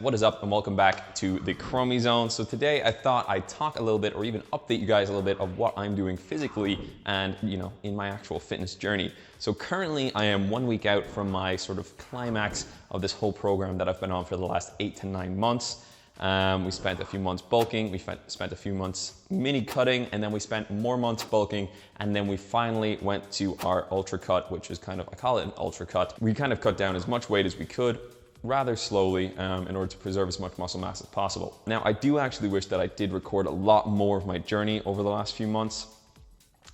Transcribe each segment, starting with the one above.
What is up and welcome back to the Cromey Zone. So today I thought I'd talk a little bit or even update you guys a little bit of what I'm doing physically and in my actual fitness journey. So currently I am 1 week out from my sort of climax of this whole program that I've been on for the last 8 to 9 months. We spent a few months bulking, we spent a few months mini cutting, and then we spent more months bulking, and then we finally went to our ultra cut, which is kind of, I call it an ultra cut. We kind of cut down as much weight as we could, rather slowly, in order to preserve as much muscle mass as possible. Now, I do actually wish that I did record a lot more of my journey over the last few months,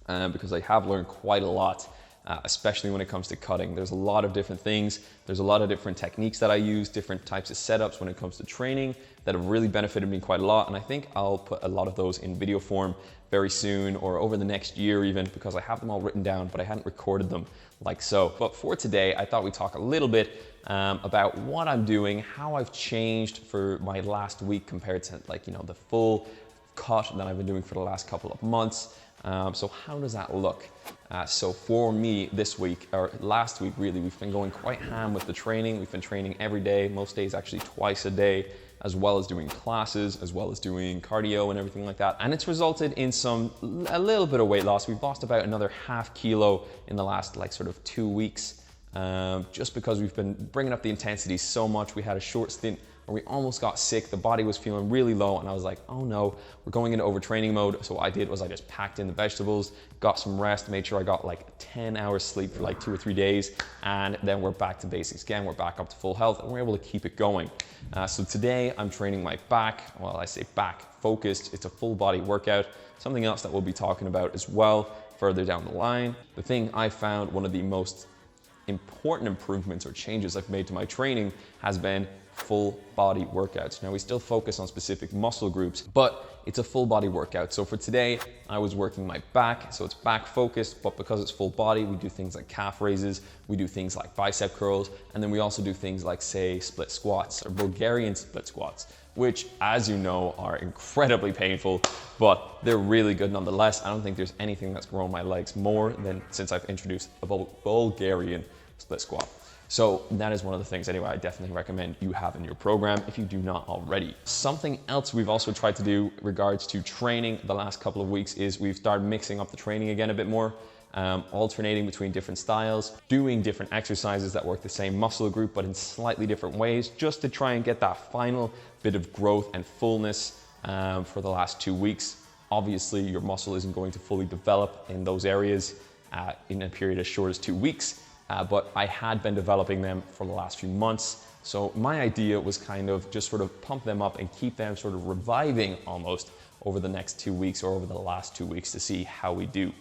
because I have learned quite a lot. Especially when it comes to cutting. There's a lot of different things. There's a lot of different techniques that I use, different types of setups when it comes to training that have really benefited me quite a lot. And I think I'll put a lot of those in video form very soon or over the next year even, because I have them all written down, but I hadn't recorded them like so. But for today, I thought we'd talk a little bit about what I'm doing, how I've changed for my last week compared to the full cut that I've been doing for the last couple of months. So how does that look? So for me this week, or last week really, we've been going quite ham with the training. We've been training every day, most days actually twice a day, as well as doing classes, as well as doing cardio and everything like that. And it's resulted in a little bit of weight loss. We've lost about another ½ kilo in the last sort of 2 weeks, just because we've been bringing up the intensity so much. We had a short stint where we almost got sick. The body was feeling really low and I was like, oh no, we're going into overtraining mode. So what I did was I just packed in the vegetables, got some rest, made sure I got 10 hours sleep for 2 or 3 days. And then we're back to basics again. We're back up to full health and we're able to keep it going. So today I'm training my back. Well, I say back focused. It's a full body workout. Something else that we'll be talking about as well further down the line. The thing I found, one of the most important improvements or changes I've made to my training has been full body workouts. Now we still focus on specific muscle groups, but it's a full body workout. So for today, I was working my back, so it's back focused, but because it's full body, we do things like calf raises, we do things like bicep curls, and then we also do things like, say, split squats or Bulgarian split squats, which, as you know, are incredibly painful, but they're really good nonetheless. I don't think there's anything that's grown my legs more than since I've introduced a Bulgarian split squat. So that is one of the things anyway I definitely recommend you have in your program if you do not already. Something else we've also tried to do in regards to training the last couple of weeks is we've started mixing up the training again a bit more, alternating between different styles, doing different exercises that work the same muscle group but in slightly different ways, just to try and get that final bit of growth and fullness for the last 2 weeks. Obviously your muscle isn't going to fully develop in those areas in a period as short as 2 weeks. But I had been developing them for the last few months. So my idea was kind of just sort of pump them up and keep them sort of reviving almost over the next 2 weeks or over the last 2 weeks to see how we do.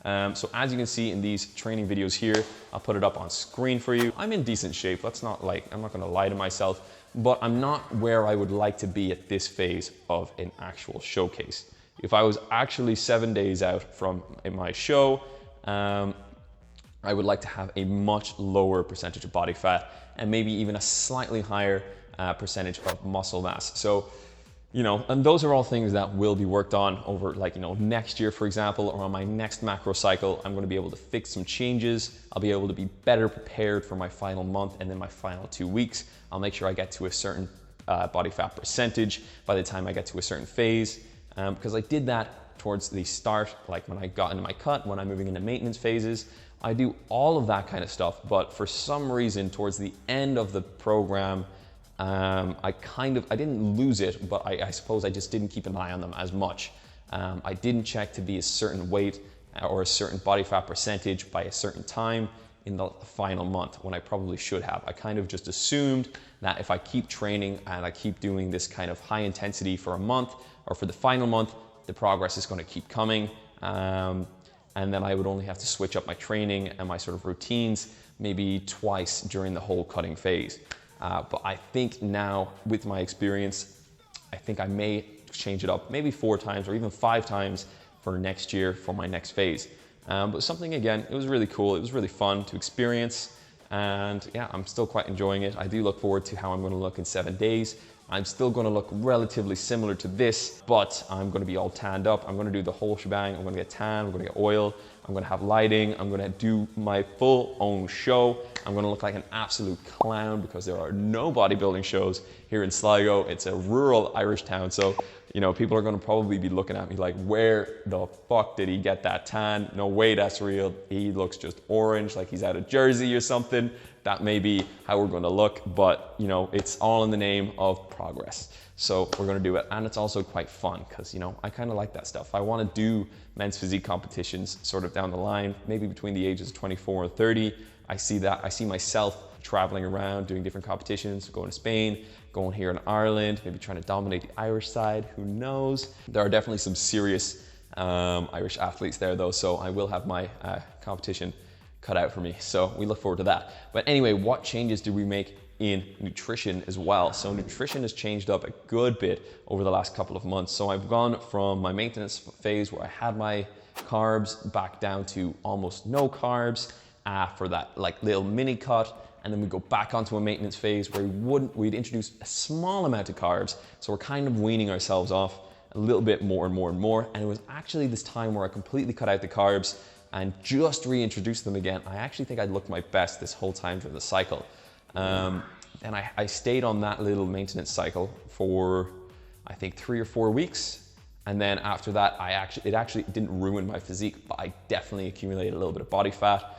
So as you can see in these training videos here, I'll put it up on screen for you. I'm in decent shape. I'm not gonna lie to myself, but I'm not where I would like to be at this phase of an actual showcase. If I was actually 7 days out from my show, I would like to have a much lower percentage of body fat and maybe even a slightly higher percentage of muscle mass. So, and those are all things that will be worked on over next year, for example, or on my next macro cycle. I'm going to be able to fix some changes. I'll be able to be better prepared for my final month and then my final 2 weeks. I'll make sure I get to a certain body fat percentage by the time I get to a certain phase, because I did that towards the start, when I got into my cut, when I'm moving into maintenance phases. I do all of that kind of stuff, but for some reason towards the end of the program, I didn't lose it, but I suppose I just didn't keep an eye on them as much. I didn't check to be a certain weight or a certain body fat percentage by a certain time in the final month when I probably should have. I kind of just assumed that if I keep training and I keep doing this kind of high intensity for a month or for the final month, the progress is going to keep coming. And then I would only have to switch up my training and my sort of routines maybe twice during the whole cutting phase. But I think now with my experience, I think I may change it up maybe 4 times or even 5 times for next year for my next phase. But something, again, it was really cool. It was really fun to experience. And yeah, I'm still quite enjoying it. I do look forward to how I'm going to look in 7 days I'm still gonna look relatively similar to this, but I'm gonna be all tanned up. I'm gonna do the whole shebang. I'm gonna get tan, I'm gonna get oil, I'm gonna have lighting, I'm gonna do my full own show. I'm gonna look like an absolute clown because there are no bodybuilding shows here in Sligo. It's a rural Irish town, so you know, people are gonna probably be looking at me like, where the fuck did he get that tan? No way that's real. He looks just orange, like he's out of Jersey or something. That may be how we're gonna look, but you know, it's all in the name of progress. So we're gonna do it, and it's also quite fun because, you know, I kind of like that stuff. I wanna do men's physique competitions sort of down the line, maybe between the ages of 24 and 30. I see myself traveling around, doing different competitions, going to Spain, going here in Ireland, maybe trying to dominate the Irish side, who knows? There are definitely some serious Irish athletes there though, so I will have my competition cut out for me. So we look forward to that. But anyway, what changes did we make in nutrition as well? So nutrition has changed up a good bit over the last couple of months. So I've gone from my maintenance phase where I had my carbs back down to almost no carbs for that like little mini cut. And then we go back onto a maintenance phase where we'd introduce a small amount of carbs. So we're kind of weaning ourselves off a little bit more and more and more. And it was actually this time where I completely cut out the carbs and just reintroduced them again. I actually think I looked my best this whole time during the cycle. And I stayed on that little maintenance cycle for, I think, 3 or 4 weeks. And then after that, it actually didn't ruin my physique, but I definitely accumulated a little bit of body fat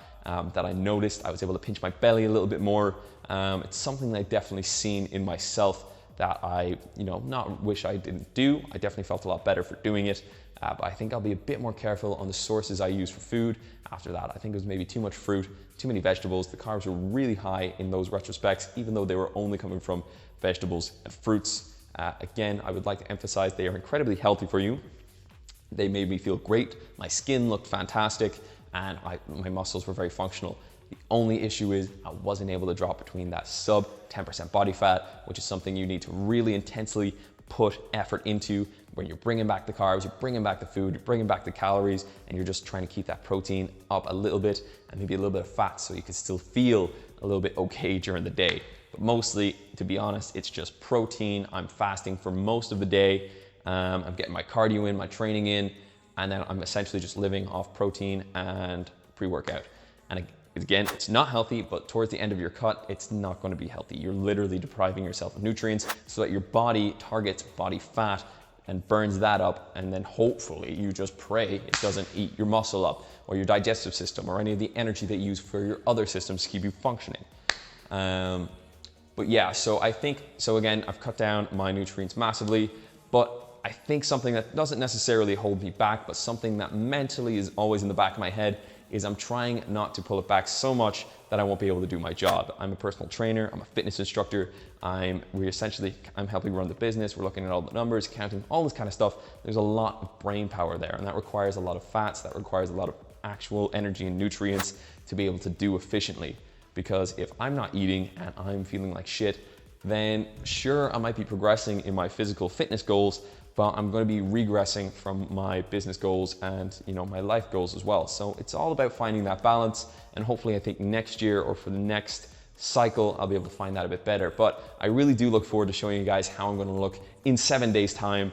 that I noticed. I was able to pinch my belly a little bit more. It's something that I definitely seen in myself that I, you know, not wish I didn't do. I definitely felt a lot better for doing it. But I think I'll be a bit more careful on the sources I use for food after that. I think it was maybe too much fruit, too many vegetables. The carbs were really high in those retrospects, even though they were only coming from vegetables and fruits. Again, I would like to emphasize they are incredibly healthy for you. They made me feel great. My skin looked fantastic and my muscles were very functional. The only issue is I wasn't able to drop between that sub 10% body fat, which is something you need to really intensely put effort into when you're bringing back the carbs, you're bringing back the food, you're bringing back the calories, and you're just trying to keep that protein up a little bit and maybe a little bit of fat so you can still feel a little bit okay during the day. But mostly, to be honest, it's just protein. I'm fasting for most of the day. I'm getting my cardio in, my training in, and then I'm essentially just living off protein and pre-workout. And again, it's not healthy, but towards the end of your cut, it's not going to be healthy. You're literally depriving yourself of nutrients so that your body targets body fat and burns that up, and then hopefully you just pray it doesn't eat your muscle up or your digestive system or any of the energy that you use for your other systems to keep you functioning. But yeah, so again, I've cut down my nutrients massively, but I think something that doesn't necessarily hold me back, but something that mentally is always in the back of my head is I'm trying not to pull it back so much that I won't be able to do my job. I'm a personal trainer, I'm a fitness instructor, I'm helping run the business, we're looking at all the numbers, counting, all this kind of stuff. There's a lot of brain power there, and that requires a lot of fats, that requires a lot of actual energy and nutrients to be able to do efficiently. Because if I'm not eating and I'm feeling like shit, then sure, I might be progressing in my physical fitness goals, but I'm going to be regressing from my business goals and, you know, my life goals as well. So it's all about finding that balance, and hopefully I think next year or for the next cycle, I'll be able to find that a bit better. But I really do look forward to showing you guys how I'm going to look in 7 days time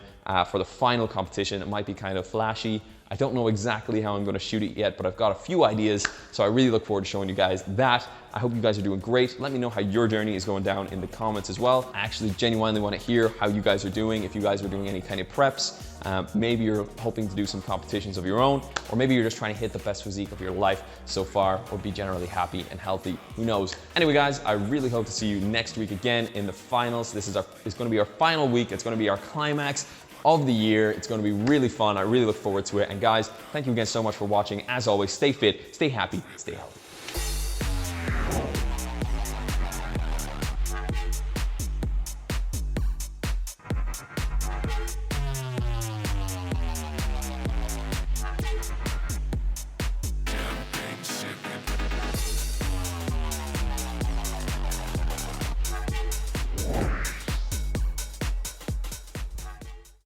for the final competition. It might be kind of flashy. I don't know exactly how I'm going to shoot it yet, but I've got a few ideas. So I really look forward to showing you guys that. I hope you guys are doing great. Let me know how your journey is going down in the comments as well. I actually genuinely want to hear how you guys are doing. If you guys are doing any kind of preps, maybe you're hoping to do some competitions of your own, or maybe you're just trying to hit the best physique of your life so far, or be generally happy and healthy. Who knows? Anyway, guys, I really hope to see you next week again in the finals. It's going to be our final week. It's going to be our climax of the year. It's going to be really fun. I really look forward to it. And guys, thank you again so much for watching. As always, stay fit, stay happy, stay healthy.